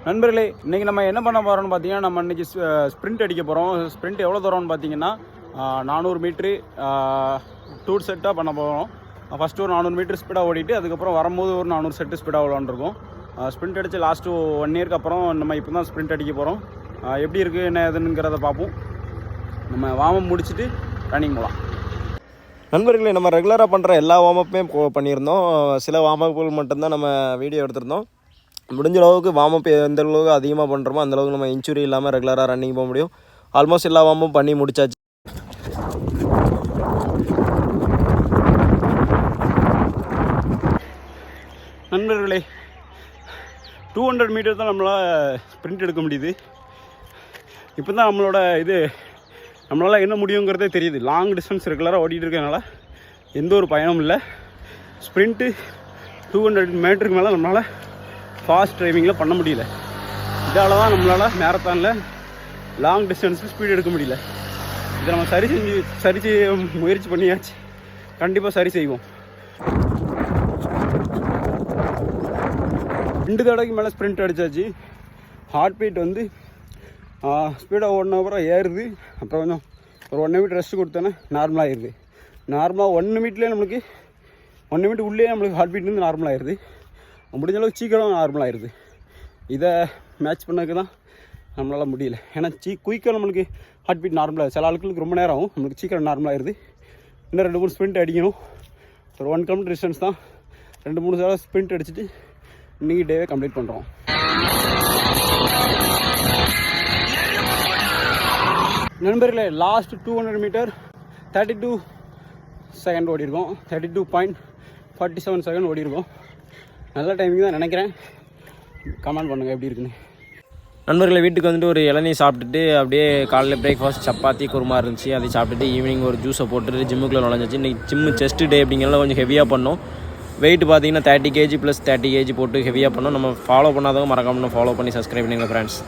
நண்பர்களே, இன்றைக்கி நம்ம என்ன பண்ண போகிறோம்னு பார்த்தீங்கன்னா, நம்ம இன்றைக்கி ஸ்ப்ரிண்ட் அடிக்க போகிறோம். ஸ்ப்ரிண்ட் எவ்வளோ தூரம்னு பார்த்தீங்கன்னா 400 மீட்ரு டூர் செட்டாக பண்ண போகிறோம். ஃபஸ்ட்டு ஒரு 400 மீட்ரு ஸ்பீடாக ஓடிட்டு அதுக்கப்புறம் வரும்போது ஒரு 400 செட்டு ஸ்பீடாக விளாண்டுருக்கோம். ஸ்ப்ரிண்ட் அடித்து லாஸ்ட்டு 1 இயருக்கு அப்புறம் நம்ம இப்போ தான் ஸ்ப்ரிண்ட் அடிக்க போகிறோம். எப்படி இருக்குது என்ன ஏதுங்கிறத பார்ப்போம். நம்ம வார்ம் முடிச்சுட்டு ரன்னிங் போகலாம். நண்பர்களே, நம்ம ரெகுலராக பண்ணுற எல்லா வார்மப்புமே பண்ணியிருந்தோம். சில வார்மப்புகள் மட்டும்தான் நம்ம வீடியோ எடுத்திருந்தோம். முடிஞ்ச அளவுக்கு வார்மப் எந்த அளவுக்கு அதிகமாக பண்ணுறோமோ அந்தளவுக்கு நம்ம இன்ஜுரி இல்லாமல் ரெகுலராக ரன்னிங் போக முடியும். ஆல்மோஸ்ட் எல்லா வார்மும் பண்ணி முடிச்சாச்சு. நண்பர்களே, 200 மீட்டர் தான் நம்மளால் ஸ்ப்ரிண்ட் எடுக்க முடியுது. இப்போ தான் நம்மளால் என்ன முடியுங்கிறதே தெரியுது. லாங் டிஸ்டன்ஸ் ரெகுலராக ஓடிட்டு இருக்கனால எந்த ஒரு பயணமும் இல்லை. ஸ்ப்ரிண்ட்டு 200 மீட்டருக்கு மேலே நம்மளால் ஃபாஸ்ட் டிரைவிங்கில் பண்ண முடியல. இதால் தான் நம்மளால் மேரத்தானில் லாங் டிஸ்டன்ஸு ஸ்பீட் எடுக்க முடியல. இதை நம்ம சரி செய்ய முயற்சி பண்ணியாச்சு. கண்டிப்பாக சரி செய்வோம். 2 தடவைக்கு மேலே ஸ்ப்ரிண்ட் அடித்தாச்சு. ஹார்ட் பீட் ஸ்பீடாக ஓடின அப்புறம் ஏறுது. அப்புறம் கொஞ்சம் ஒரு 1 நிமிட் ரெஸ்ட் கொடுத்தோன்னே நார்மலாக ஆயிடுது. நார்மலாக 1 நிமிட்லேயே நம்மளுக்கு 1 நிமிட் உள்ளே நம்மளுக்கு ஹார்ட் பீட் நார்மலாக ஆயிடுது. முடிஞ்ச அளவுக்கு சீக்கிரம் நார்மல் ஆயிடுது. இதை மேட்ச் பண்ணதுக்கு தான் நம்மளால் முடியல. ஏன்னா குயிக்காக நம்மளுக்கு ஹார்ட் பீட் நார்மலாக, சில ஆட்களுக்கு ரொம்ப நேரம் ஆகும், நம்மளுக்கு சீக்கிரம் நார்மல் ஆயிடுது. இன்னும் 2-3 ஸ்ப்ரிண்ட் அடிக்கணும். ஒரு 1 கிலோமீட்டர் டிஸ்டன்ஸ் தான். 2-3 தடவை ஸ்ப்ரிண்ட் அடிச்சுட்டு இன்றைக்கி டேவே கம்ப்ளீட் பண்ணுறோம். நண்பர்களே, லாஸ்ட் 200 மீட்டர் 32 செகண்ட் ஓடிருக்கோம். 32.47 செகண்ட் ஓடிருக்கோம். நல்ல டைமிங் தான் நினைக்கிறேன். கமெண்ட் பண்ணுங்கள் எப்படி இருக்குன்னு. நண்பர்களை, வீட்டுக்கு வந்துட்டு ஒரு இளநீர் சாப்பிட்டுட்டு அப்படியே காலையில் பிரேக்ஃபாஸ்ட் சப்பாத்தி குருமா இருந்துச்சு, அதை சாப்பிட்டுட்டு ஈவினிங் ஒரு ஜூஸை போட்டுட்டு ஜிம்முக்குள்ளே நுழைஞ்சிச்சு. இன்றைக்கி ஜிம்மு செஸ்ட் டே அப்படிங்கிறத கொஞ்சம் ஹெவியாக பண்ணோம். வெயிட் பார்த்தீங்கன்னா 30 kg + 30 kg போட்டு ஹெவியாக பண்ணோம். நம்ம ஃபாலோ பண்ணாதவங்க மறக்காமல் ஃபாலோ பண்ணி சப்ஸ்கிரைப் பண்ணுங்கள் ஃப்ரெண்ட்ஸ்.